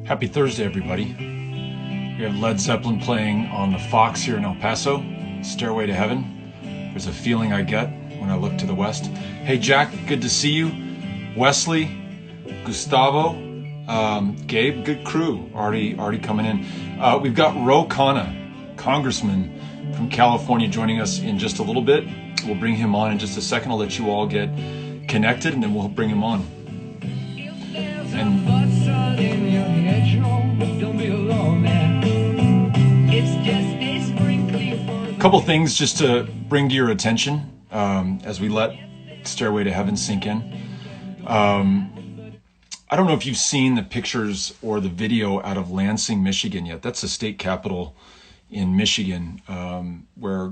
Happy Thursday, everybody. We have Led Zeppelin playing on the Fox here in El Paso, Stairway to Heaven. There's a feeling I get when I look to the west. Hey, Jack, good to see you. Wesley, Gustavo, Gabe, good crew, already coming in. We've got Ro Khanna, Congressman from California, joining us in just a little bit. We'll bring him on in just a second. I'll let you all get connected, and then we'll bring him on. And a couple things just to bring to your attention as we let Stairway to Heaven sink in. I don't know if you've seen the pictures or the video out of Lansing, Michigan yet. That's the state capital in Michigan, where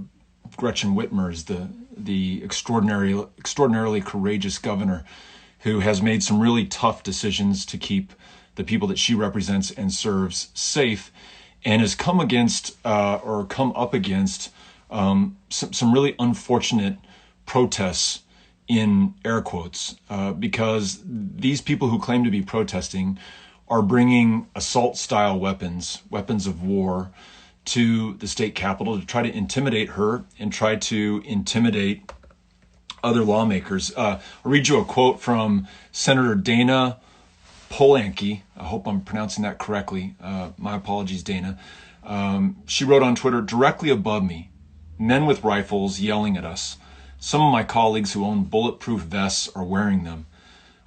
Gretchen Whitmer is the extraordinarily courageous governor who has made some really tough decisions to keep the people that she represents and serves safe, and has come up against some really unfortunate protests, in air quotes, because these people who claim to be protesting are bringing assault-style weapons of war, to the state capitol to try to intimidate her and try to intimidate other lawmakers. I'll read you a quote from Senator Dana Polanyi. I hope I'm pronouncing that correctly. My apologies, Dana. She wrote on Twitter, "Directly above me, men with rifles yelling at us. Some of my colleagues who own bulletproof vests are wearing them.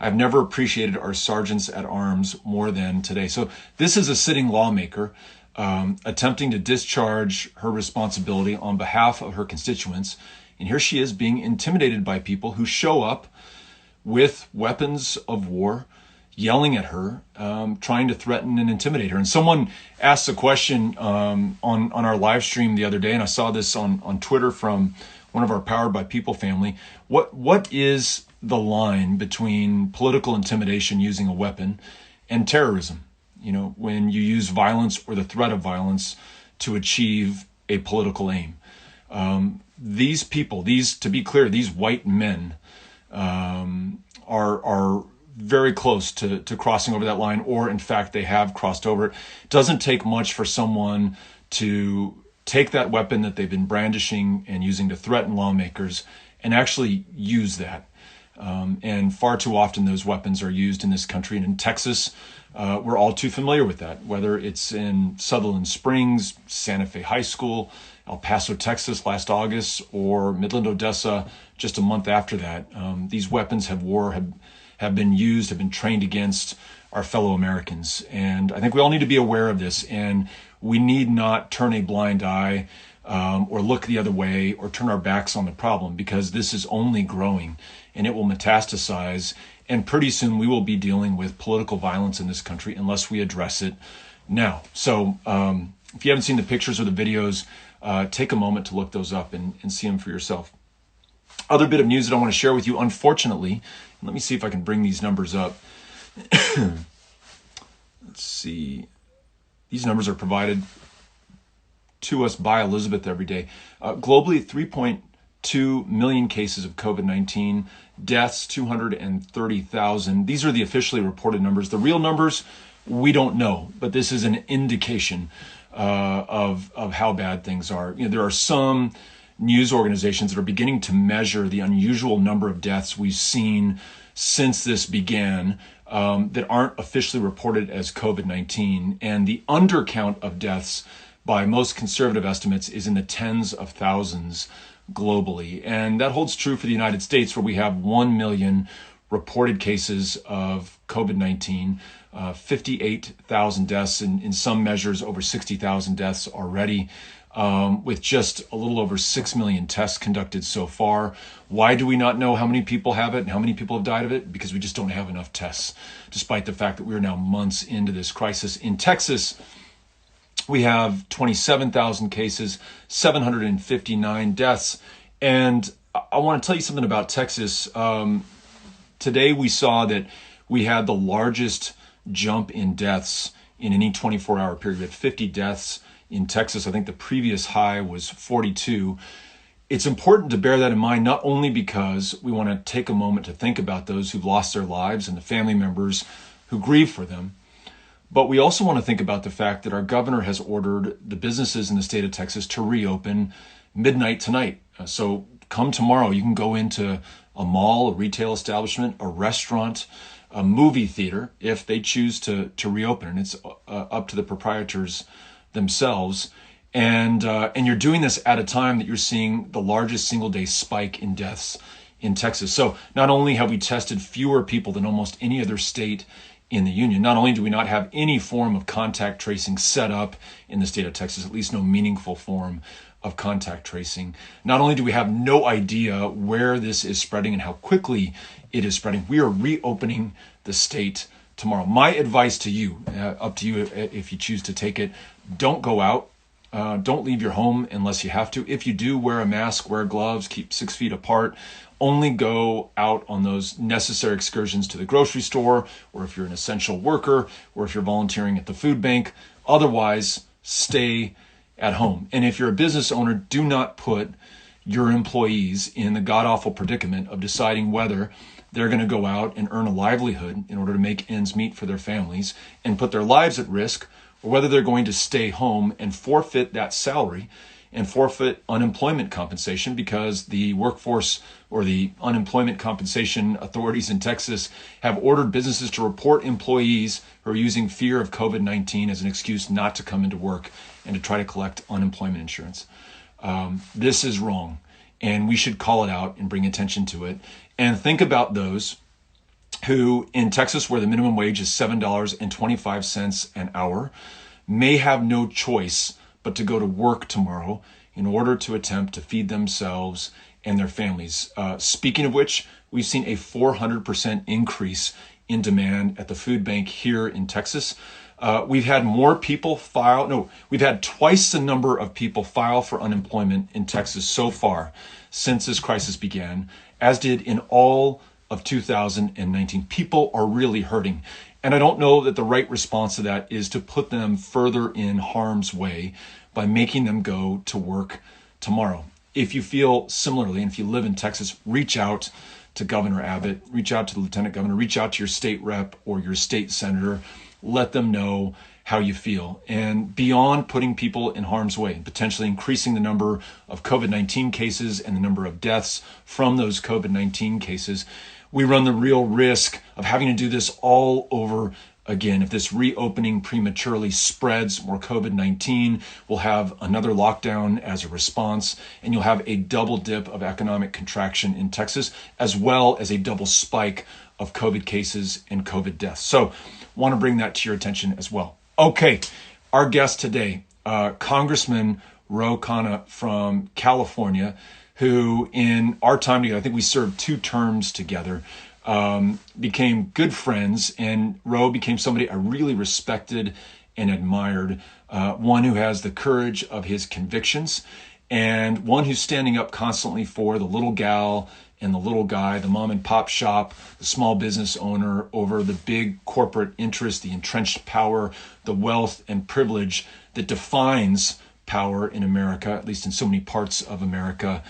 I've never appreciated our sergeants at arms more than today." So this is a sitting lawmaker attempting to discharge her responsibility on behalf of her constituents. And here she is being intimidated by people who show up with weapons of war, yelling at her, trying to threaten and intimidate her. And someone asked a question on our live stream the other day, and I saw this on Twitter from one of our Powered by People family. What is the line between political intimidation using a weapon and terrorism? You know, when you use violence or the threat of violence to achieve a political aim. These people, to be clear, these white men are very close to crossing over that line, or in fact, they have crossed over it. It doesn't take much for someone to take that weapon that they've been brandishing and using to threaten lawmakers and actually use that. And far too often those weapons are used in this country. And in Texas, we're all too familiar with that, whether it's in Sutherland Springs, Santa Fe High School, El Paso, Texas last August, or Midland, Odessa just a month after that. These weapons have been trained against our fellow Americans. And I think we all need to be aware of this, and we need not turn a blind eye or look the other way or turn our backs on the problem, because this is only growing and it will metastasize. And pretty soon we will be dealing with political violence in this country unless we address it now. So if you haven't seen the pictures or the videos, take a moment to look those up and see them for yourself. Other bit of news that I want to share with you, unfortunately, let me see if I can bring these numbers up. Let's see. These numbers are provided to us by Elizabeth every day. Globally, 3.2 million cases of COVID-19, deaths 230,000. These are the officially reported numbers. The real numbers, we don't know, but this is an indication of how bad things are. You know, there are some news organizations that are beginning to measure the unusual number of deaths we've seen since this began that aren't officially reported as COVID-19. And the undercount of deaths by most conservative estimates is in the tens of thousands globally. And that holds true for the United States, where we have 1 million reported cases of COVID-19, 58,000 deaths, in some measures over 60,000 deaths already, with just a little over 6 million tests conducted so far. Why do we not know how many people have it and how many people have died of it? Because we just don't have enough tests, despite the fact that we are now months into this crisis. In Texas, we have 27,000 cases, 759 deaths. And I want to tell you something about Texas. Today we saw that we had the largest jump in deaths in any 24-hour period. We had 50 deaths in Texas. I think the previous high was 42. It's important to bear that in mind, not only because we want to take a moment to think about those who've lost their lives and the family members who grieve for them. But we also want to think about the fact that our governor has ordered the businesses in the state of Texas to reopen midnight tonight. So come tomorrow, you can go into a mall, a retail establishment, a restaurant, a movie theater, if they choose to reopen. And it's up to the proprietors themselves. And you're doing this at a time that you're seeing the largest single day spike in deaths in Texas. So not only have we tested fewer people than almost any other state in the union, not only do we not have any form of contact tracing set up in the state of Texas, at least no meaningful form of contact tracing, not only do we have no idea where this is spreading and how quickly it is spreading, we are reopening the state tomorrow. My advice to you, up to you if you choose to take it, don't go out. Don't leave your home unless you have to. If you do, wear a mask, wear gloves, keep 6 feet apart. Only go out on those necessary excursions to the grocery store, or if you're an essential worker, or if you're volunteering at the food bank. Otherwise, stay at home. And if you're a business owner, do not put your employees in the god-awful predicament of deciding whether they're going to go out and earn a livelihood in order to make ends meet for their families and put their lives at risk, or whether they're going to stay home and forfeit that salary and forfeit unemployment compensation, because the workforce or the unemployment compensation authorities in Texas have ordered businesses to report employees who are using fear of COVID-19 as an excuse not to come into work and to try to collect unemployment insurance. This is wrong, and we should call it out and bring attention to it. And think about those who in Texas, where the minimum wage is $7.25 an hour, may have no choice but to go to work tomorrow in order to attempt to feed themselves and their families. Speaking of which, we've seen a 400% increase in demand at the food bank here in Texas. We've had we've had twice the number of people file for unemployment in Texas so far since this crisis began, as did in all of 2019. People are really hurting. And I don't know that the right response to that is to put them further in harm's way by making them go to work tomorrow. If you feel similarly, and if you live in Texas, reach out to Governor Abbott, reach out to the Lieutenant Governor, reach out to your state rep or your state senator. Let them know how you feel. And beyond putting people in harm's way, potentially increasing the number of COVID-19 cases and the number of deaths from those COVID-19 cases, we run the real risk of having to do this all over again. If this reopening prematurely spreads more COVID-19, we'll have another lockdown as a response, and you'll have a double dip of economic contraction in Texas, as well as a double spike of COVID cases and COVID deaths. So want to bring that to your attention as well. Okay, our guest today, Congressman Ro Khanna from California, who in our time together, I think we served 2 terms together, became good friends, and Ro became somebody I really respected and admired, one who has the courage of his convictions, and one who's standing up constantly for the little gal and the little guy, the mom and pop shop, the small business owner, over the big corporate interest, the entrenched power, the wealth and privilege that defines power in America, at least in so many parts of America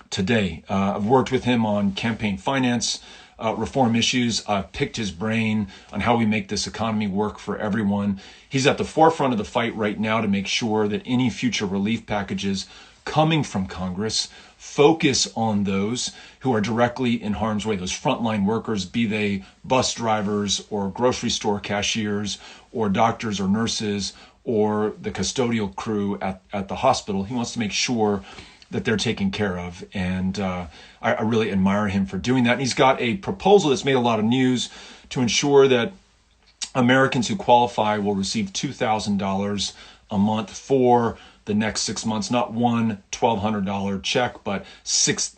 today. I've worked with him on campaign finance, reform issues. I've picked his brain on how we make this economy work for everyone. He's at the forefront of the fight right now to make sure that any future relief packages coming from Congress focus on those who are directly in harm's way, those frontline workers, be they bus drivers or grocery store cashiers or doctors or nurses or the custodial crew at the hospital. He wants to make sure that they're taken care of. And I really admire him for doing that. And he's got a proposal that's made a lot of news to ensure that Americans who qualify will receive $2,000 a month for the next 6 months, not one $1,200 check, but six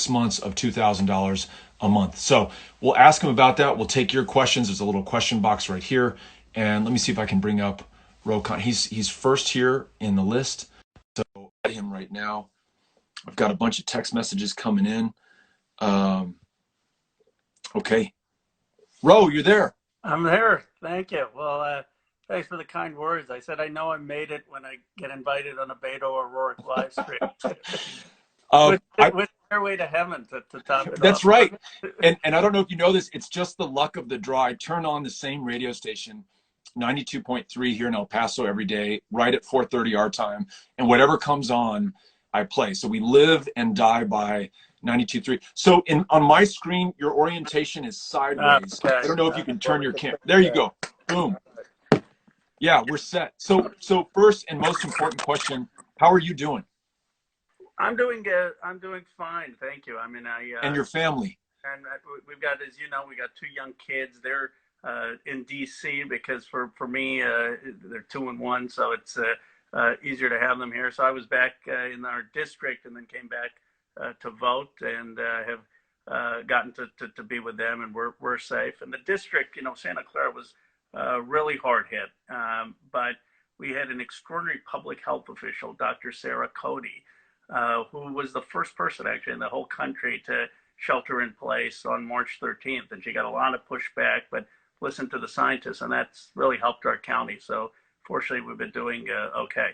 months of $2,000 a month. So we'll ask him about that. We'll take your questions. There's a little question box right here. And let me see if I can bring up Ro Khanna. He's first here in the list. So at him right now. I've got a bunch of text messages coming in. Okay. Ro, you're there. I'm there. Thank you. Well, thanks for the kind words. I said I know I made it when I get invited on a Beto O'Rourke live stream. with stairway to heaven to top it That's off. right. And I don't know if you know this, it's just the luck of the draw. I turn on the same radio station, 92.3 here in El Paso every day, right at 4:30 our time. And whatever comes on, I play. So we live and die by 92.3. So on my screen, your orientation is sideways. I Okay. don't know if you can Well, turn we your can camera. fix There you that. go. Boom. Yeah, we're set. So first and most important question, how are you doing? I'm doing good. I'm doing fine. Thank you. I mean, And your family? and we've got, as you know, we got two young kids. They're in DC because for me, they're 2 and 1, so it's easier to have them here. So I was back in our district and then came back to vote and have gotten to be with them, and we're safe. And the district, Santa Clara was really hard hit, but we had an extraordinary public health official, Dr. Sarah Cody, who was the first person actually in the whole country to shelter in place on March 13th. And she got a lot of pushback, but listened to the scientists, and that's really helped our county. So fortunately, we've been doing okay.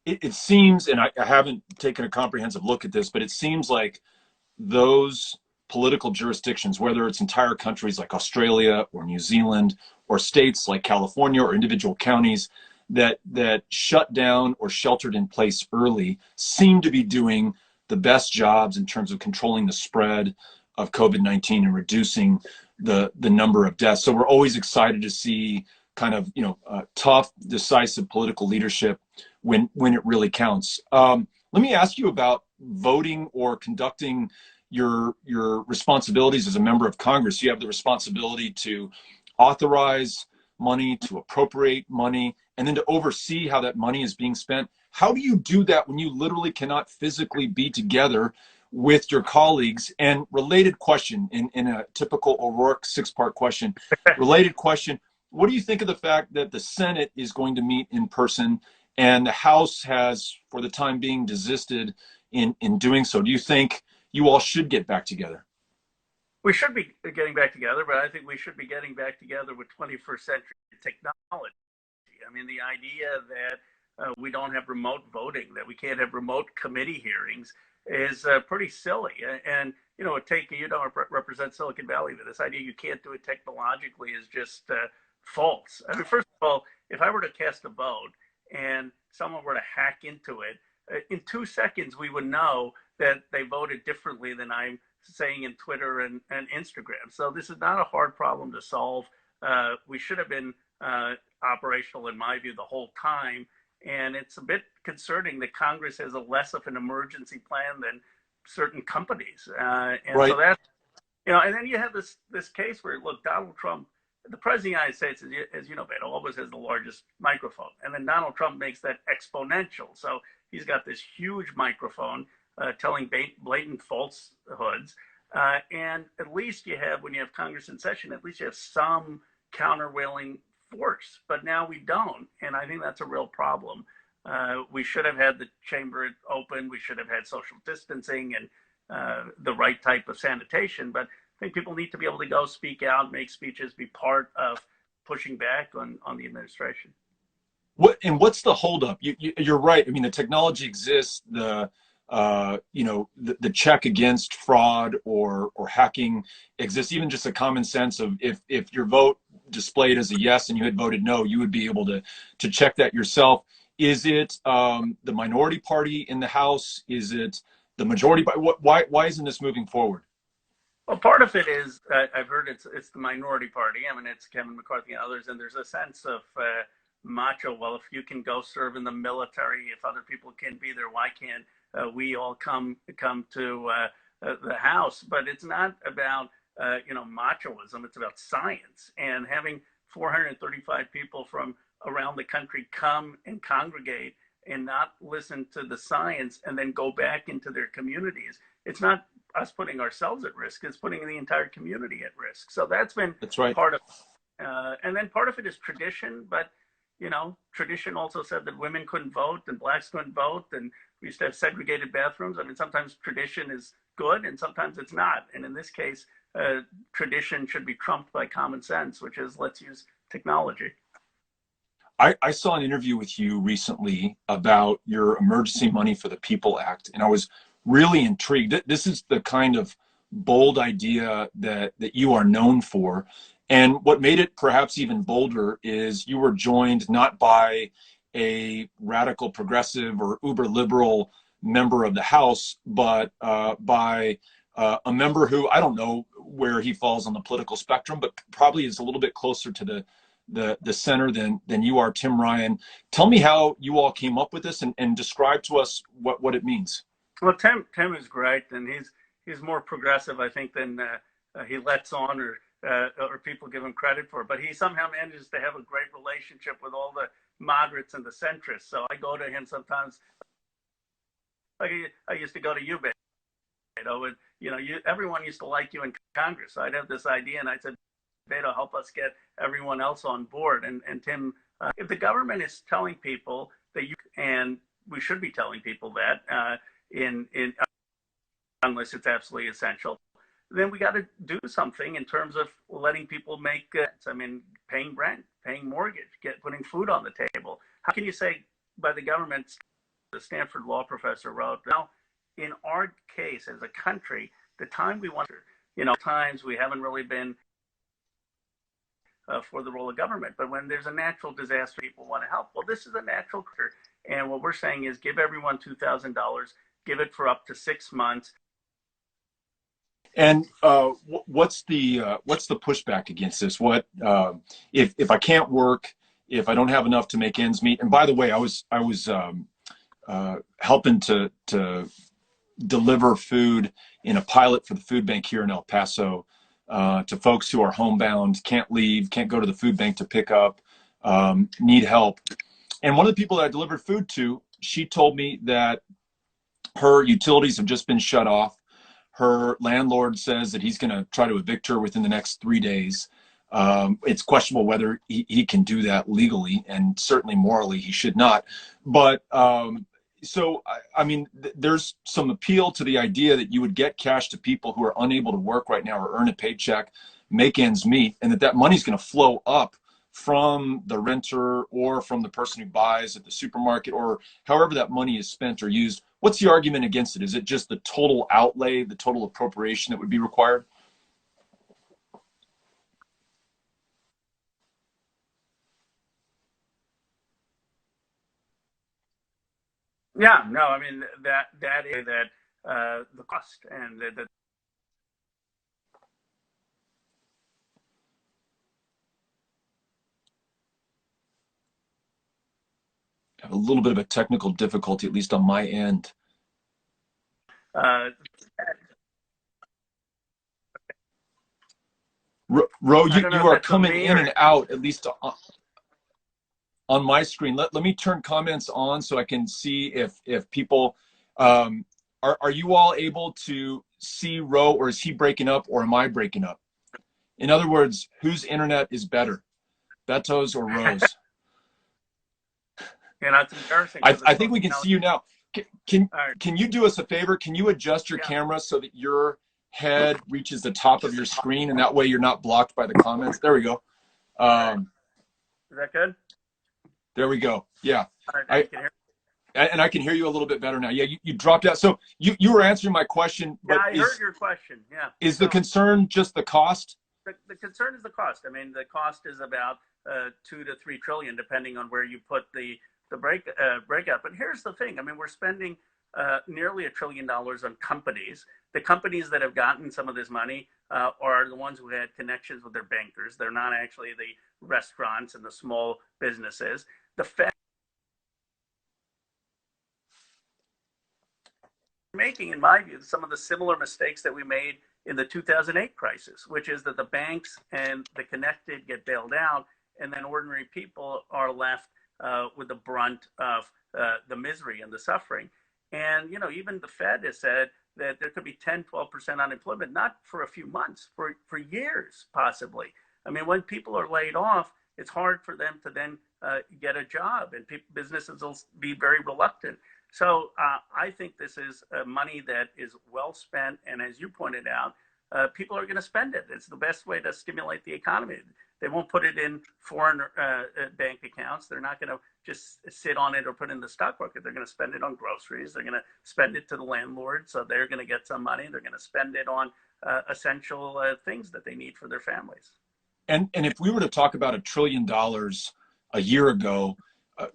It seems, and I haven't taken a comprehensive look at this, but it seems like those political jurisdictions, whether it's entire countries like Australia or New Zealand, or states like California or individual counties that shut down or sheltered in place early, seem to be doing the best jobs in terms of controlling the spread of COVID-19 and reducing the number of deaths. So we're always excited to see kind of tough, decisive political leadership when it really counts. Let me ask you about voting or conducting your responsibilities as a member of Congress. You have the responsibility to authorize money, to appropriate money, and then to oversee how that money is being spent. How do you do that when you literally cannot physically be together with your colleagues? And related question, in a typical O'Rourke 6-part question, related question, what do you think of the fact that the Senate is going to meet in person and the House has, for the time being, desisted in doing so? Do you think you all should get back together? We should be getting back together, but I think we should be getting back together with 21st century technology. I mean, the idea that we don't have remote voting, that we can't have remote committee hearings is pretty silly. And, represent Silicon Valley, but this idea you can't do it technologically is just false. I mean, first of all, if I were to cast a vote and someone were to hack into it, in 2 seconds, we would know that they voted differently than I'm saying in Twitter and Instagram. So this is not a hard problem to solve. We should have been operational, in my view, the whole time. And it's a bit concerning that Congress has a less of an emergency plan than certain companies. And Right. so that's, and then you have this case where, look, Donald Trump, the president of the United States, as you know, Beto, always has the largest microphone. And then Donald Trump makes that exponential. So he's got this huge microphone telling blatant falsehoods. And at least you have, when you have Congress in session, at least you have some countervailing force. But now we don't. And I think that's a real problem. We should have had the chamber open. We should have had social distancing and the right type of sanitation. But I think people need to be able to go speak out, make speeches, be part of pushing back on the administration. What's the holdup? You're right. I mean, the technology exists. The check against fraud or hacking exists. Even just a common sense of if your vote displayed as a yes and you had voted no, you would be able to check that yourself. Is it the minority party in the House? Is it the majority? Why isn't this moving forward? Well, part of it is I've heard it's the minority party. I mean, it's Kevin McCarthy and others, and there's a sense of macho. Well, if you can go serve in the military, if other people can be there, why can't we all come to the House? But it's not about machoism. It's about science, and having 435 people from around the country come and congregate and not listen to the science and then go back into their communities. It's not us putting ourselves at risk, it's putting the entire community at risk. So that's been right. part of and then part of it is tradition, but tradition also said that women couldn't vote and blacks couldn't vote, and we used to have segregated bathrooms. I mean, sometimes tradition is good and sometimes it's not. And in this case, tradition should be trumped by common sense, which is let's use technology. I saw an interview with you recently about your Emergency Money for the People Act, and I was really intrigued. This is the kind of bold idea that you are known for. And what made it perhaps even bolder is you were joined not by a radical progressive or uber liberal member of the House, but by a member who, I don't know where he falls on the political spectrum, but probably is a little bit closer to the center than you are, Tim Ryan. Tell me how you all came up with this, and describe to us what it means. Well, Tim is great, and he's more progressive, I think, than he lets on or people give him credit for. But he somehow manages to have a great relationship with all the moderates and the centrists. So I go to him sometimes. Like I used to go to you, Beto, and everyone used to like you in Congress. So I'd have this idea, and I said, Beto, help us get everyone else on board. And Tim, if the government is telling people that and we should be telling people that in unless it's absolutely essential, then we got to do something in terms of letting people make I mean, paying rent, paying mortgage, putting food on the table. How can you say by the government? The Stanford law professor wrote, now, in our case as a country, the time we want to, times we haven't really been for the role of government. But when there's a natural disaster, people want to help. Well, this is a natural disaster. And what we're saying is give everyone $2,000, give it for up to 6 months. And what's the pushback against this? What if I can't work, if I don't have enough to make ends meet? And by the way, I was helping to deliver food in a pilot for the food bank here in El Paso to folks who are homebound, can't leave, can't go to the food bank to pick up, need help. And one of the people that I delivered food to, she told me that her utilities have just been shut off. Her landlord says that he's going to try to evict her within the next 3 days. It's questionable whether he can do that legally, and certainly morally he should not. But so, I mean, there's some appeal to the idea that you would get cash to people who are unable to work right now or earn a paycheck, make ends meet, and that money's going to flow up from the renter or from the person who buys at the supermarket or however that money is spent or used. What's the argument against it? Is it just the total outlay, the total appropriation that would be required? Yeah, no, I mean, that is the cost and the I have a little bit of a technical difficulty, at least on my end. uh, Ro, I don't know you if are that's for coming me in or and out, at least on my screen. Let me turn comments on so I can see if people are you all able to see Ro, or is he breaking up, or am I breaking up? In other words, whose internet is better, Beto's or Ro's? it's embarrassing. I think we can see you now. Can Right. can you do us a favor? Can you adjust your camera so that your head reaches the top of your screen, and that way you're not blocked by the comments? There we go. Is that good? There we go. Yeah. All right, I you can hear. and I can hear you a little bit better now. Yeah, you dropped out. So you were answering my question, Yeah, but I heard your question. Yeah. is the concern just the cost? The concern is the cost. I mean, the cost is about 2 to 3 trillion, depending on where you put the breakout. But here's the thing. I mean, we're spending nearly $1 trillion on companies. The companies that have gotten some of this money are the ones who had connections with their bankers. They're not actually the restaurants and the small businesses. The Fed making, in my view, some of the similar mistakes that we made in the 2008 crisis, which is that the banks and the connected get bailed out, and then ordinary people are left with the brunt of the misery and the suffering. And, even the Fed has said that there could be 10, 12% unemployment, not for a few months, for years, possibly. I mean, when people are laid off, it's hard for them to then get a job, and businesses will be very reluctant. So I think this is money that is well spent. And as you pointed out, people are going to spend it. It's the best way to stimulate the economy. They won't put it in foreign bank accounts. They're not going to just sit on it or put it in the stock market. They're going to spend it on groceries. They're going to spend it to the landlord, so they're going to get some money. They're going to spend it on essential things that they need for their families. And if we were to talk about $1 trillion a year ago,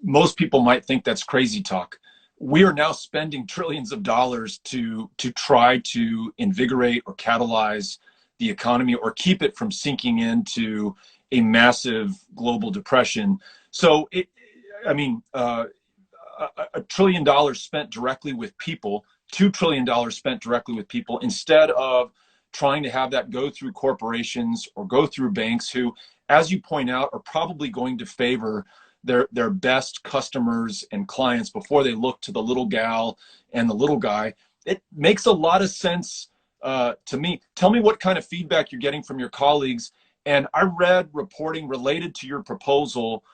most people might think that's crazy talk. We are now spending trillions of dollars to try to invigorate or catalyze the economy or keep it from sinking into a massive global depression. So, $1 trillion spent directly with people, $2 trillion spent directly with people, instead of trying to have that go through corporations or go through banks who, as you point out, are probably going to favor their best customers and clients before they look to the little gal and the little guy. It makes a lot of sense to me. Tell me what kind of feedback you're getting from your colleagues. And I read reporting related to your proposal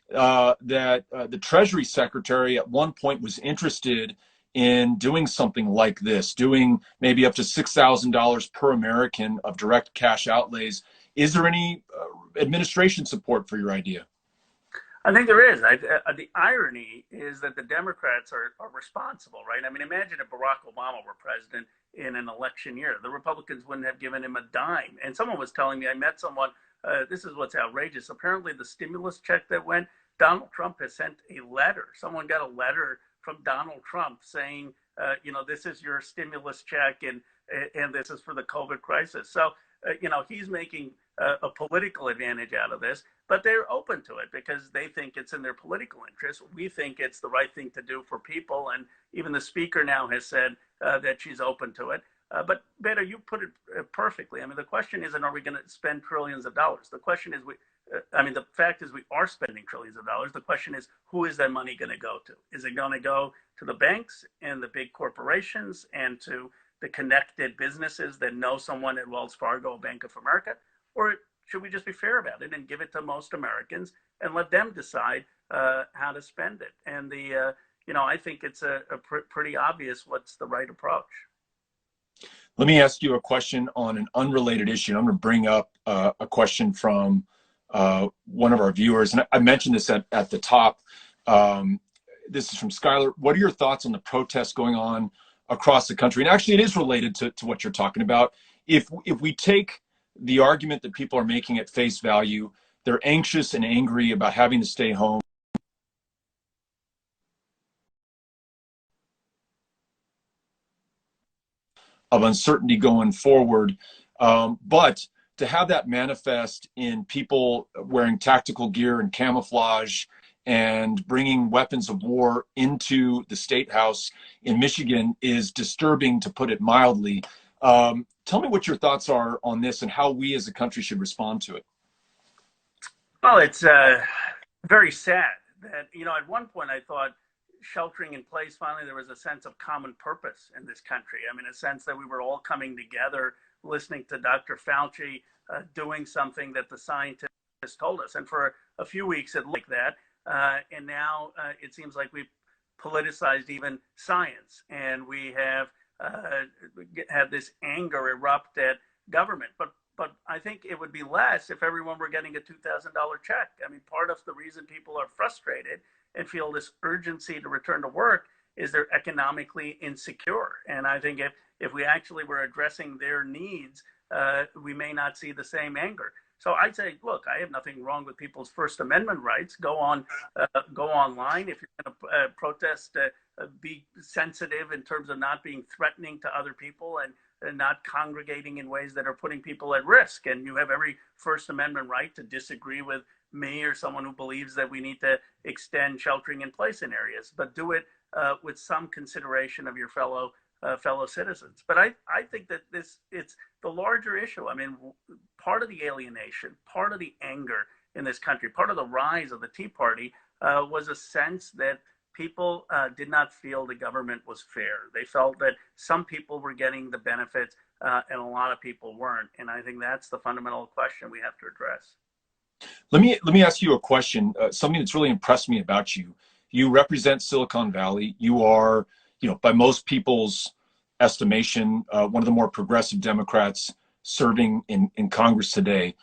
that the Treasury Secretary at one point was interested in doing something like this, doing maybe up to $6,000 per American of direct cash outlays. Is there any administration support for your idea? I think there is. The irony is that the Democrats are responsible, right? I mean, imagine if Barack Obama were president in an election year. The Republicans wouldn't have given him a dime. And someone was telling me, I met someone, this is what's outrageous. Apparently the stimulus check that went, Donald Trump has sent a letter. Someone got a letter from Donald Trump saying, this is your stimulus check and this is for the COVID crisis. So, he's making a political advantage out of this, but they're open to it because they think it's in their political interest. We think it's the right thing to do for people. And even the speaker now has said that she's open to it. But Beto, you put it perfectly. I mean, the question isn't, are we going to spend trillions of dollars? The question is, the fact is we are spending trillions of dollars. The question is, who is that money going to go to? Is it going to go to the banks and the big corporations and to the connected businesses that know someone at Wells Fargo, Bank of America? Or should we just be fair about it and give it to most Americans and let them decide how to spend it? And I think it's pretty obvious what's the right approach. Let me ask you a question on an unrelated issue. I'm going to bring up a question from one of our viewers, and I mentioned this at the top. This is from Skylar. What are your thoughts on the protests going on across the country? And actually, it is related to what you're talking about. If we take the argument that people are making at face value, they're anxious and angry about having to stay home. Of uncertainty going forward. But to have that manifest in people wearing tactical gear and camouflage and bringing weapons of war into the State House in Michigan is disturbing, to put it mildly. Tell me what your thoughts are on this and how we as a country should respond to it. Well, it's very sad that, at one point I thought sheltering in place, finally there was a sense of common purpose in this country. I mean, a sense that we were all coming together, listening to Dr. Fauci, doing something that the scientists told us. And for a few weeks it looked like that. And now it seems like we've politicized even science. And we have had this anger erupt at government. But I think it would be less if everyone were getting a $2,000 check. I mean, part of the reason people are frustrated and feel this urgency to return to work is they're economically insecure. And I think if we actually were addressing their needs, we may not see the same anger. So I'd say, look, I have nothing wrong with people's First Amendment rights. Go online. If you're going to protest, be sensitive in terms of not being threatening to other people and not congregating in ways that are putting people at risk. And you have every First Amendment right to disagree with me or someone who believes that we need to extend sheltering in place in areas, but do it with some consideration of your fellow citizens. But I think that it's the larger issue. I mean, part of the alienation, part of the anger in this country, part of the rise of the Tea Party was a sense that people did not feel the government was fair. They felt that some people were getting the benefits and a lot of people weren't. And I think that's the fundamental question we have to address. Let me ask you a question, something that's really impressed me about you. You represent Silicon Valley. You are, by most people's estimation, one of the more progressive Democrats serving in Congress today.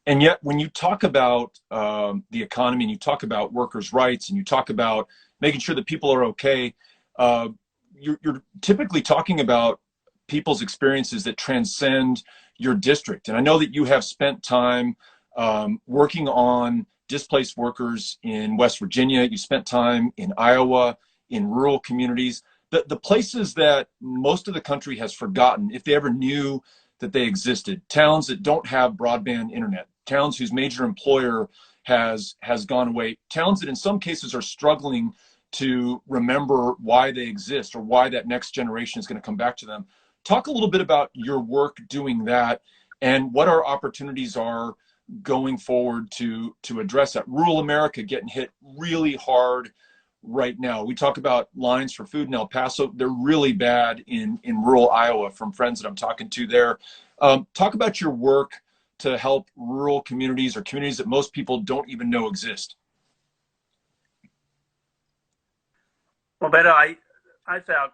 And yet, when you talk about the economy and you talk about workers' rights and you talk about making sure that people are okay, uh, you're typically talking about people's experiences that transcend your district. And I know that you have spent time working on displaced workers in West Virginia. You spent time in Iowa, in rural communities, the places that most of the country has forgotten, if they ever knew that they existed, towns that don't have broadband internet, towns whose major employer has gone away, towns that in some cases are struggling to remember why they exist or why that next generation is going to come back to them. Talk a little bit about your work doing that and what our opportunities are going forward to address that. Rural America getting hit really hard right now. We talk about lines for food in El Paso. They're really bad in rural Iowa from friends that I'm talking to there. Talk about your work to help rural communities or communities that most people don't even know exist. Well, Beto, I thought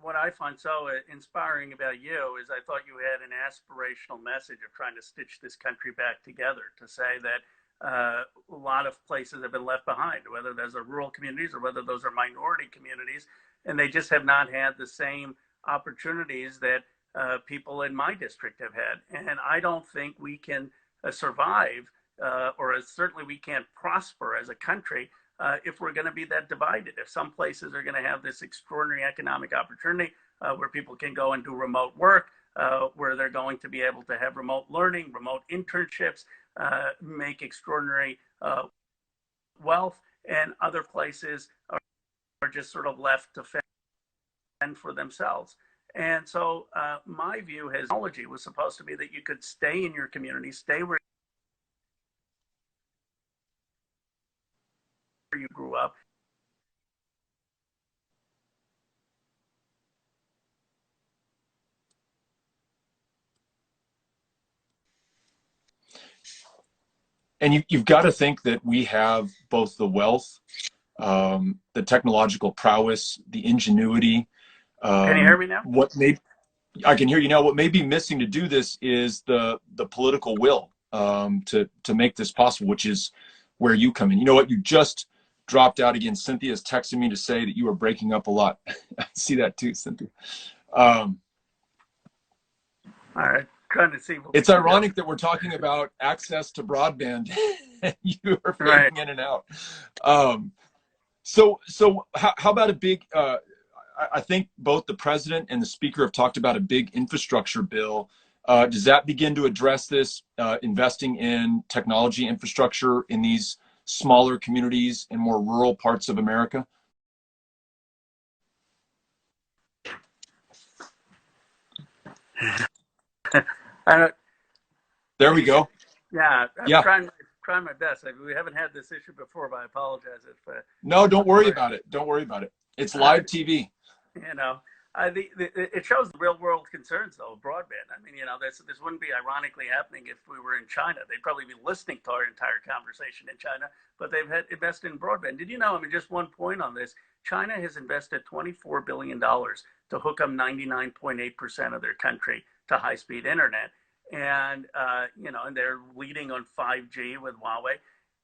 what I find so inspiring about you is I thought you had an aspirational message of trying to stitch this country back together, to say that a lot of places have been left behind, whether those are rural communities or whether those are minority communities, and they just have not had the same opportunities that people in my district have had. And I don't think we can survive, or certainly we can't prosper as a country if we're going to be that divided. If some places are going to have this extraordinary economic opportunity where people can go and do remote work, where they're going to be able to have remote learning, remote internships, make extraordinary wealth, and other places are just sort of left to fend for themselves. And so my view has technology was supposed to be that you could stay in your community, stay where you grew up. And you've got to think that we have both the wealth, the technological prowess, the ingenuity. Can you hear me now? What may I can hear you now. What may be missing to do this is the political will to make this possible, which is where you come in. You know what? You just dropped out again. Cynthia's texting me to say that you are breaking up a lot. I see that too, Cynthia. Um, All right, trying to see what we it's can do. ironic that we're talking about access to broadband and you are Right. fading in and out. Um, so how about a big? I think both the president and the speaker have talked about a big infrastructure bill. Does that begin to address this, investing in technology infrastructure in these smaller communities and more rural parts of America? I don't, There we you said, go. yeah, I'm Yeah. trying my best. We haven't had this issue before, but I apologize if No, don't worry we're, about it. Don't worry about it. It's uh, live TV. you know, it shows the real world concerns though of broadband. I mean, this wouldn't be ironically happening if we were in China. They'd probably be listening to our entire conversation in China, but they've had invested in broadband. Did you know? I mean, just one point on this: China has invested $24 billion to hook up 99.8% of their country to high-speed internet, and and they're leading on 5G with Huawei.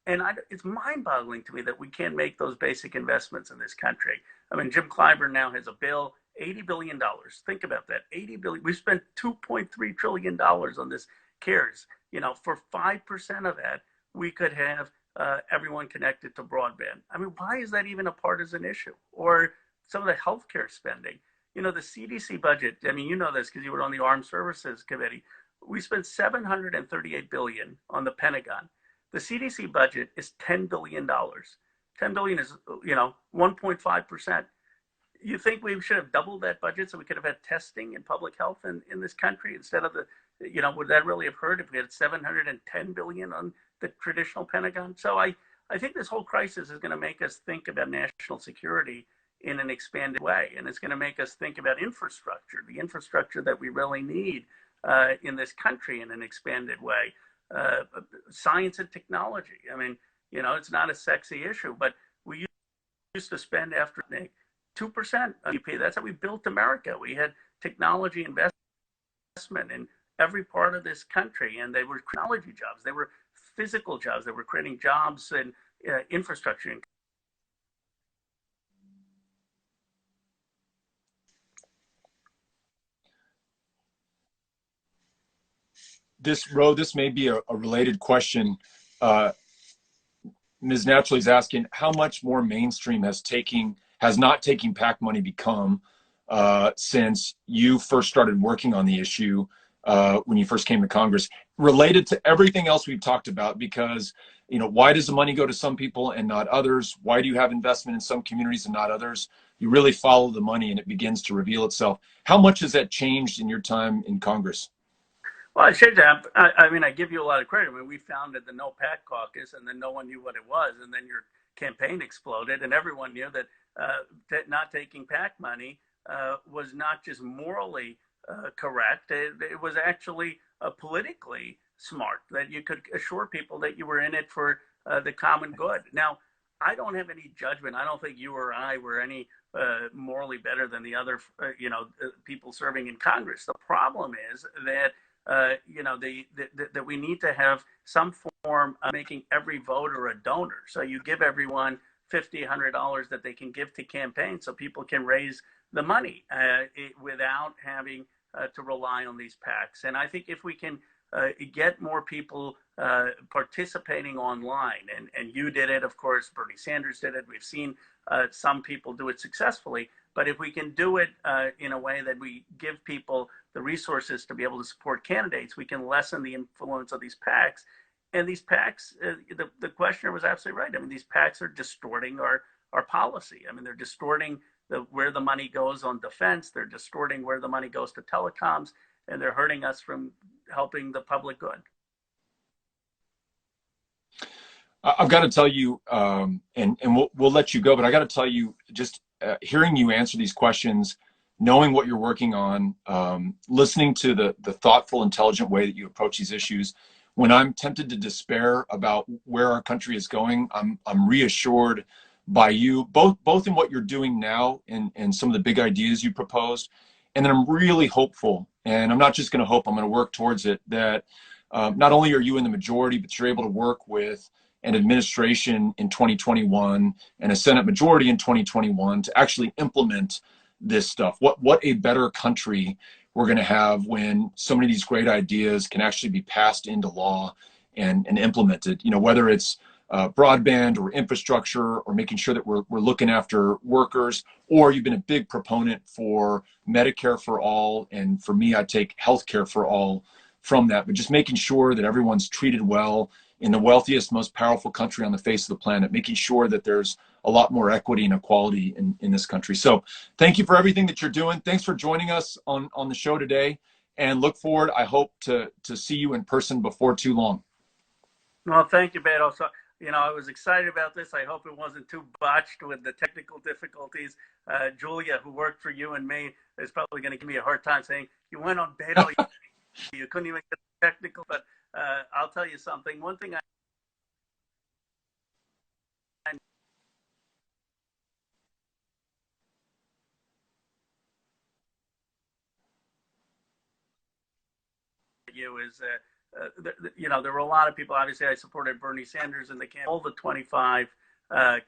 And it's mind-boggling to me that we can't make those basic investments in this country. I mean, Jim Clyburn now has a bill, $80 billion. Think about that, $80 billion. We spent $2.3 trillion on this CARES. For 5% of that, we could have everyone connected to broadband. I mean, why is that even a partisan issue? Or some of the healthcare spending. The CDC budget. I mean, you know this because you were on the Armed Services Committee. We spent $738 billion on the Pentagon. The CDC budget is $10 billion. 10 billion is 1.5%. You think we should have doubled that budget so we could have had testing and public health in this country instead of would that really have hurt if we had 710 billion on the traditional Pentagon? So I think this whole crisis is going to make us think about national security in an expanded way, and it's going to make us think about infrastructure, the infrastructure that we really need in this country in an expanded way. uh, Science and technology. I mean, it's not a sexy issue, but we used to spend after 2% of GDP. That's how we built America. We had technology investment in every part of this country, and they were technology jobs. They were physical jobs, that were creating jobs and infrastructure. This may be a related question. Ms. Naturally is asking how much more mainstream has not taking PAC money become since you first started working on the issue when you first came to Congress, related to everything else we've talked about. Because why does the money go to some people and not others? Why do you have investment in some communities and not others? You really follow the money and it begins to reveal itself. How much has that changed in your time in Congress? Well, I should have. I mean, I give you a lot of credit. I mean, we founded the No PAC Caucus, and then no one knew what it was, and then your campaign exploded, and everyone knew that not taking PAC money was not just morally correct. It was actually politically smart, that you could assure people that you were in it for the common good. Now, I don't have any judgment. I don't think you or I were any morally better than the other, people serving in Congress. The problem is that that we need to have some form of making every voter a donor. So you give everyone $50, $100 that they can give to campaigns, so people can raise the money without having to rely on these PACs. And I think if we can get more people participating online, and you did it, of course, Bernie Sanders did it. We've seen some people do it successfully. But if we can do it in a way that we give people the resources to be able to support candidates, we can lessen the influence of these PACs. And these PACs, the questioner was absolutely right. I mean, these PACs are distorting our policy. I mean, they're distorting where the money goes on defense. They're distorting where the money goes to telecoms, and they're hurting us from helping the public good. I've got to tell you, and we'll let you go, but I got to tell you, just hearing you answer these questions, knowing what you're working on, listening to the thoughtful, intelligent way that you approach these issues. When I'm tempted to despair about where our country is going, I'm reassured by you, both in what you're doing now and some of the big ideas you proposed. And then I'm really hopeful, and I'm not just going to hope, I'm going to work towards it, that not only are you in the majority, but you're able to work with an administration in 2021 and a Senate majority in 2021 to actually implement this stuff. What a better country we're going to have when so many of these great ideas can actually be passed into law and implemented. Whether it's broadband or infrastructure, or making sure that we're looking after workers, or you've been a big proponent for Medicare for all, and for me, I take healthcare for all from that, but just making sure that everyone's treated well in the wealthiest, most powerful country on the face of the planet, making sure that there's a lot more equity and equality in this country. So thank you for everything that you're doing. Thanks for joining us on the show today, and look forward, I hope, to see you in person before too long. Well, thank you, Beto. So, I was excited about this. I hope it wasn't too botched with the technical difficulties. Julia, who worked for you and me, is probably going to give me a hard time saying, you went on Beto, you couldn't even get technical. But I'll tell you something. One thing you is there were a lot of people. Obviously, I supported Bernie Sanders in the campaign. All the 25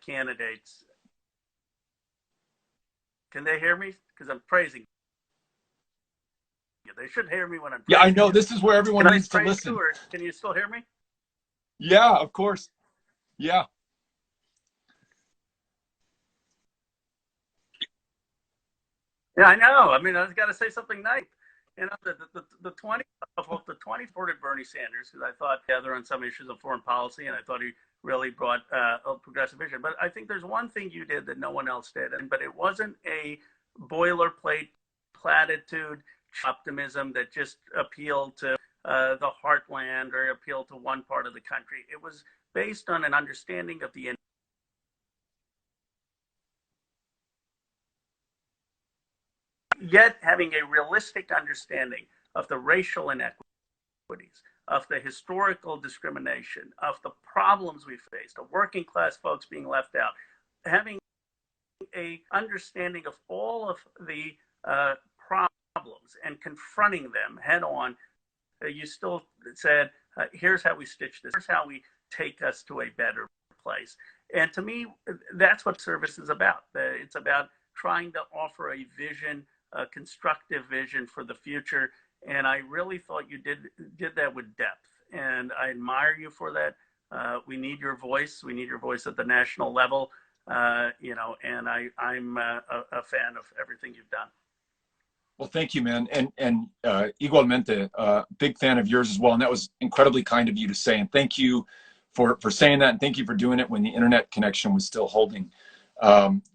candidates. Can they hear me? Because I'm praising you. They should hear me when I'm praising. Yeah, I know. This is where everyone needs to listen. Or can you still hear me? Yeah, of course. Yeah. Yeah, I know. I mean, I was got to say something nice. The 20 supported Bernie Sanders, because I thought together on some issues of foreign policy, and I thought he really brought a progressive vision. But I think there's one thing you did that no one else did, but it wasn't a boilerplate platitude optimism that just appealed to the heartland or appealed to one part of the country. It was based on an understanding of the yet having a realistic understanding of the racial inequities, of the historical discrimination, of the problems we faced, of working class folks being left out, having a understanding of all of the problems and confronting them head on. You still said Here's how we stitch this. Here's how we take us to a better place. And to me, that's what service is about. It's about trying to offer a vision, a constructive vision for the future. And I really thought you did that with depth. And I admire you for that. We need your voice. We need your voice at the national level. And I'm a fan of everything you've done. Well, thank you, man. And igualmente, big fan of yours as well. And that was incredibly kind of you to say. And thank you for saying that. And thank you for doing it when the internet connection was still holding.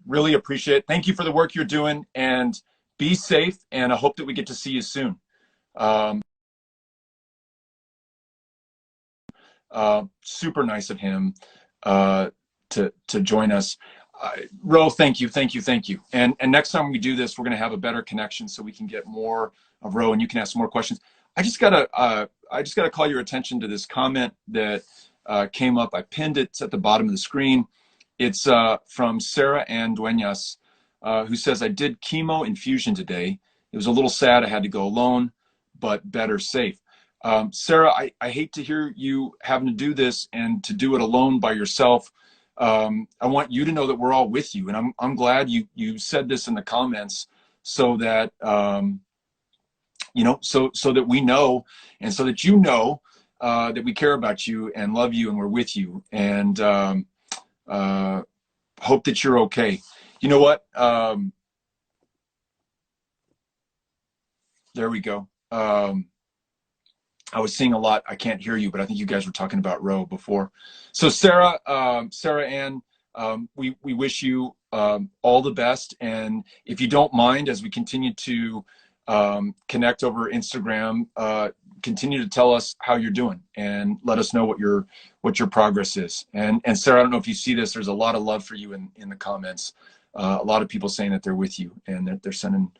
Really appreciate it. Thank you for the work you're doing, and be safe. And I hope that we get to see you soon. Super nice of him to join us. Ro, thank you. And next time we do this, we're going to have a better connection so we can get more of Ro and you can ask some more questions. I just gotta call your attention to this comment that came up. I pinned it at the bottom of the screen. It's from Sarah Ann Duenas, who says, I did chemo infusion today. It was a little sad I had to go alone, but better safe. Sarah, I hate to hear you having to do this and to do it alone by yourself. I want you to know that we're all with you, and I'm glad you said this in the comments so that so that we know, and so that you know that we care about you and love you and we're with you, and hope that you're okay. You know what? There we go. I was seeing a lot. I can't hear you, but I think you guys were talking about Ro before. So Sarah Ann, we wish you all the best. And if you don't mind, as we continue to connect over Instagram, continue to tell us how you're doing and let us know what your progress is. And Sarah, I don't know if you see this, there's a lot of love for you in the comments. A lot of people saying that they're with you and that they're sending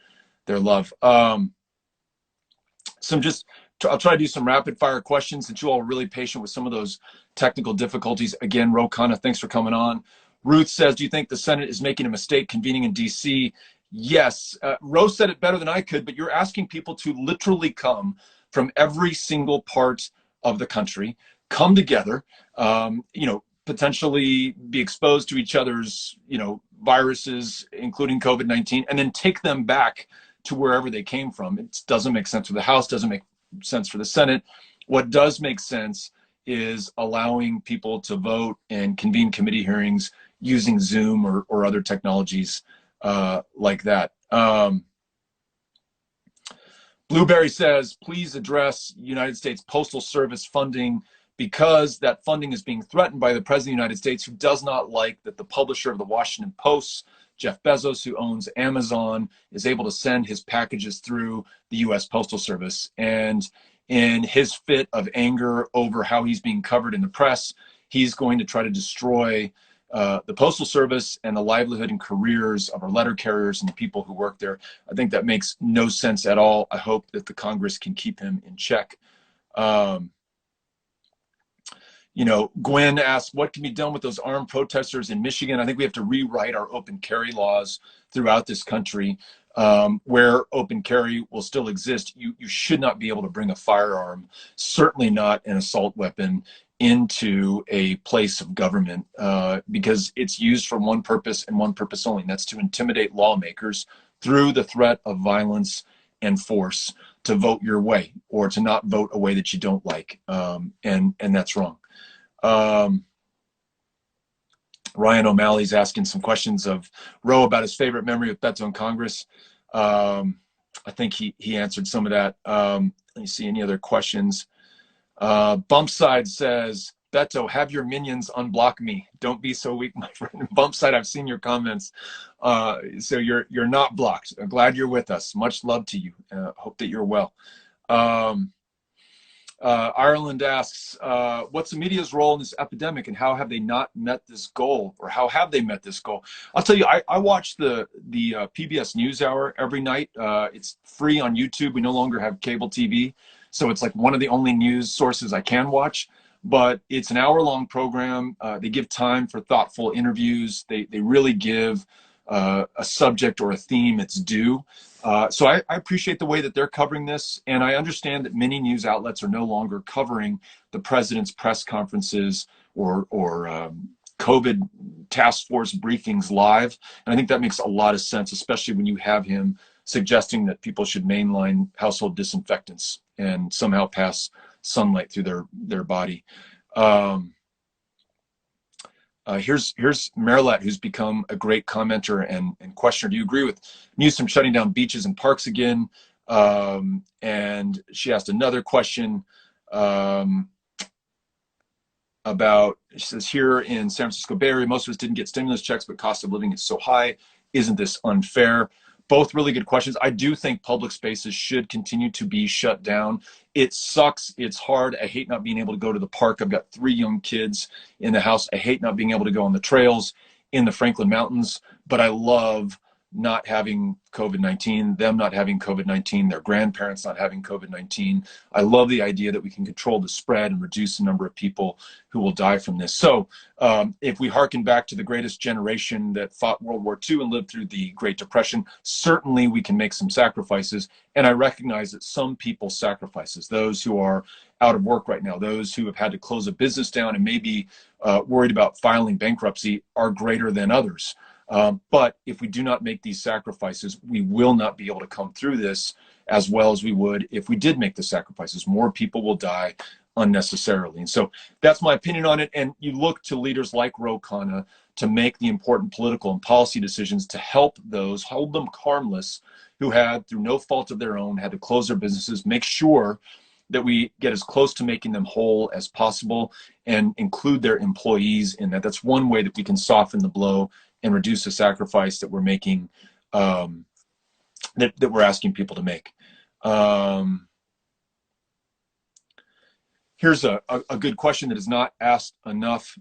their love. I'll try to do some rapid fire questions since you all are really patient with some of those technical difficulties. Again, Ro Khanna, thanks for coming on. Ruth says, do you think the Senate is making a mistake convening in DC? Yes. Ro said it better than I could, but you're asking people to literally come from every single part of the country, come together, potentially be exposed to each other's, viruses, including COVID-19, and then take them back to wherever they came from. It doesn't make sense for the House, doesn't make sense for the Senate. What does make sense is allowing people to vote and convene committee hearings using Zoom or other technologies like that. Blueberry says, please address United States Postal Service funding because that funding is being threatened by the President of the United States, who does not like that the publisher of the Washington Post, Jeff Bezos, who owns Amazon, is able to send his packages through the U.S. Postal Service. And in his fit of anger over how he's being covered in the press, he's going to try to destroy the Postal Service and the livelihood and careers of our letter carriers and the people who work there. I think that makes no sense at all. I hope that the Congress can keep him in check. Gwen asks, what can be done with those armed protesters in Michigan? I think we have to rewrite our open carry laws throughout this country. Where open carry will still exist, you should not be able to bring a firearm, certainly not an assault weapon, into a place of government because it's used for one purpose and one purpose only, and that's to intimidate lawmakers through the threat of violence and force to vote your way or to not vote a way that you don't like, and that's wrong. Ryan O'Malley's asking some questions of Ro about his favorite memory of Beto in Congress. I think he answered some of that. Let me see any other questions. Bumpside says, Beto, have your minions unblock me. Don't be so weak, my friend. Bumpside, I've seen your comments. So you're not blocked. I'm glad you're with us. Much love to you. Hope that you're well. Ireland asks, what's the media's role in this epidemic and how have they not met this goal, or how have they met this goal? I'll tell you, I watch the PBS NewsHour every night. It's free on YouTube. We no longer have cable TV. So it's like one of the only news sources I can watch, but it's an hour-long program. They give time for thoughtful interviews. They really give a subject or a theme its due. So I appreciate the way that they're covering this, and I understand that many news outlets are no longer covering the president's press conferences or COVID task force briefings live. And I think that makes a lot of sense, especially when you have him suggesting that people should mainline household disinfectants and somehow pass sunlight through their body. Um, here's Marilat, who's become a great commenter and questioner. Do you agree with Newsom shutting down beaches and parks again? And she asked another question um, about, she says, here in San Francisco Bay Area, most of us didn't get stimulus checks, but cost of living is so high. Isn't this unfair? Both really good questions. I do think public spaces should continue to be shut down. It sucks. It's hard. I hate not being able to go to the park. I've got 3 young kids in the house. I hate not being able to go on the trails in the Franklin Mountains, but I love not having COVID-19, them not having COVID-19, their grandparents not having COVID-19. I love the idea that we can control the spread and reduce the number of people who will die from this. So if we hearken back to the greatest generation that fought World War II and lived through the Great Depression, certainly we can make some sacrifices. And I recognize that some people sacrifices, those who are out of work right now, those who have had to close a business down and maybe worried about filing bankruptcy, are greater than others. But if we do not make these sacrifices, we will not be able to come through this as well as we would if we did make the sacrifices. More people will die unnecessarily. And so that's my opinion on it. And you look to leaders like Ro Khanna to make the important political and policy decisions to help those, hold them harmless, who had, through no fault of their own, had to close their businesses, make sure that we get as close to making them whole as possible and include their employees in that. That's one way that we can soften the blow and reduce the sacrifice that we're making, that we're asking people to make. Here's a good question that is not asked enough.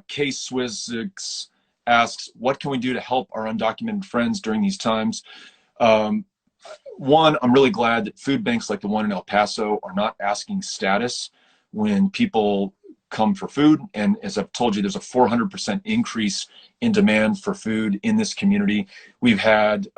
Case Swizix asks, what can we do to help our undocumented friends during these times? One, I'm really glad that food banks like the one in El Paso are not asking status when people come for food. And as I've told you, there's a 400% increase in demand for food in this community. We've had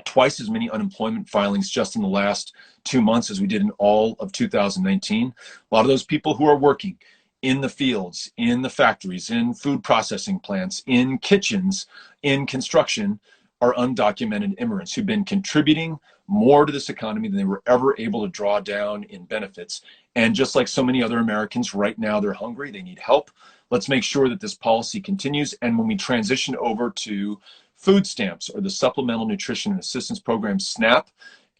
twice as many unemployment filings just in the last 2 months as we did in all of 2019. A lot of those people who are working in the fields, in the factories, in food processing plants, in kitchens, in construction, are undocumented immigrants who've been contributing more to this economy than they were ever able to draw down in benefits. And just like so many other Americans right now, they're hungry, they need help. Let's make sure that this policy continues. And when we transition over to food stamps or the Supplemental Nutrition and Assistance Program, SNAP,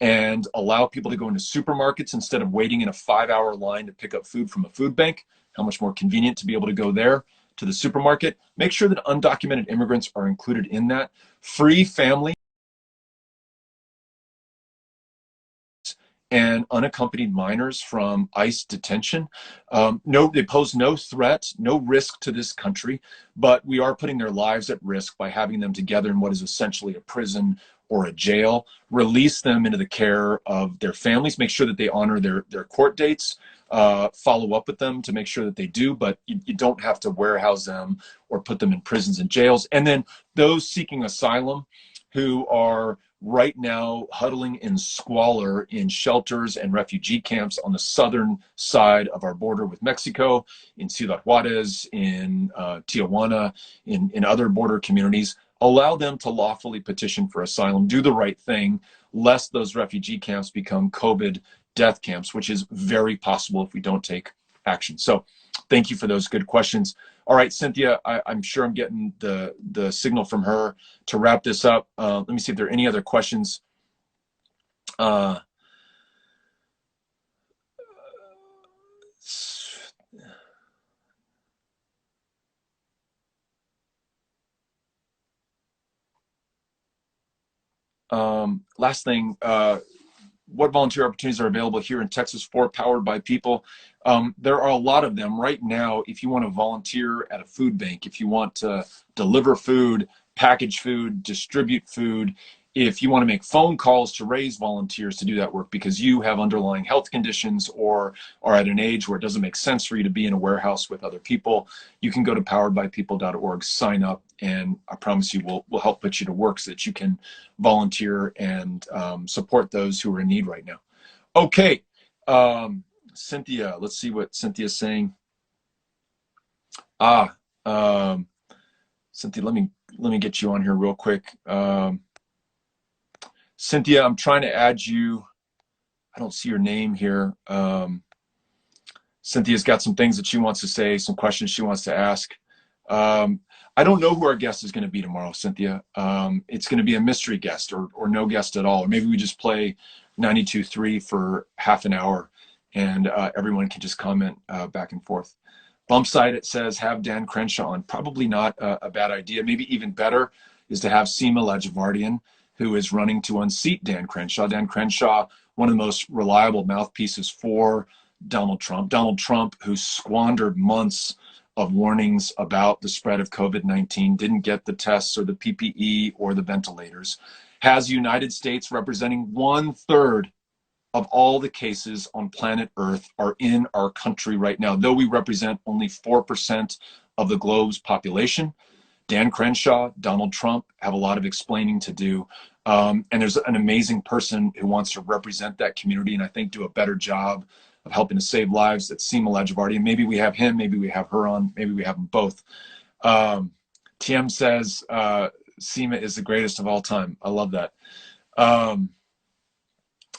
and allow people to go into supermarkets instead of waiting in a 5-hour line to pick up food from a food bank, how much more convenient to be able to go there to the supermarket. Make sure that undocumented immigrants are included in that. Free family and unaccompanied minors from ICE detention. No, they pose no threat, no risk to this country, but we are putting their lives at risk by having them together in what is essentially a prison or a jail. Release them into the care of their families, make sure that they honor their court dates, follow up with them to make sure that they do, but you don't have to warehouse them or put them in prisons and jails. And then those seeking asylum who are right now huddling in squalor in shelters and refugee camps on the southern side of our border with Mexico, in Ciudad Juarez, in Tijuana, in other border communities. Allow them to lawfully petition for asylum, do the right thing, lest those refugee camps become COVID death camps, which is very possible if we don't take action. So thank you for those good questions. All right, Cynthia, I'm sure I'm getting the signal from her to wrap this up. Let me see if there are any other questions. Last thing, what volunteer opportunities are available here in Texas for Powered by People? There are a lot of them right now. If you want to volunteer at a food bank, if you want to deliver food, package food, distribute food, if you want to make phone calls to raise volunteers to do that work because you have underlying health conditions or are at an age where it doesn't make sense for you to be in a warehouse with other people, you can go to poweredbypeople.org, sign up, and I promise you we'll help put you to work so that you can volunteer and support those who are in need right now. Okay, Cynthia, let's see what Cynthia's saying. Cynthia, let me get you on here real quick. Cynthia, I'm trying to add you. I don't see your name here. Cynthia's got some things that she wants to say, some questions she wants to ask. I don't know who our guest is going to be tomorrow, Cynthia. It's going to be a mystery guest or no guest at all. Or maybe we just play 92.3 for half an hour and everyone can just comment back and forth. Bumpside, it says, have Dan Crenshaw on. Probably not a bad idea. Maybe even better is to have Seema Lajevardian, who is running to unseat Dan Crenshaw. Dan Crenshaw, one of the most reliable mouthpieces for Donald Trump. Donald Trump, who squandered months of warnings about the spread of COVID-19, didn't get the tests or the PPE or the ventilators, has the United States representing 1/3 of all the cases on planet Earth are in our country right now. Though we represent only 4% of the globe's population, Dan Crenshaw, Donald Trump have a lot of explaining to do. And there's an amazing person who wants to represent that community and I think do a better job of helping to save lives. That's Seema Lajevardian. Maybe we have him, maybe we have her on, maybe we have them both. TM says, Seema is the greatest of all time. I love that.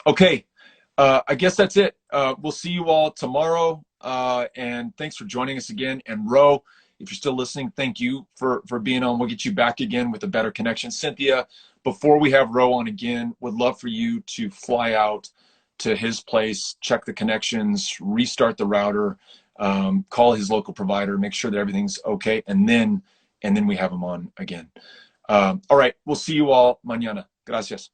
Okay, I guess that's it. We'll see you all tomorrow. And thanks for joining us again. And Ro, if you're still listening, thank you for being on. We'll get you back again with a better connection. Cynthia, before we have Ro on again, would love for you to fly out to his place, check the connections, restart the router, call his local provider, make sure that everything's okay, and then we have him on again. All right, we'll see you all mañana. Gracias.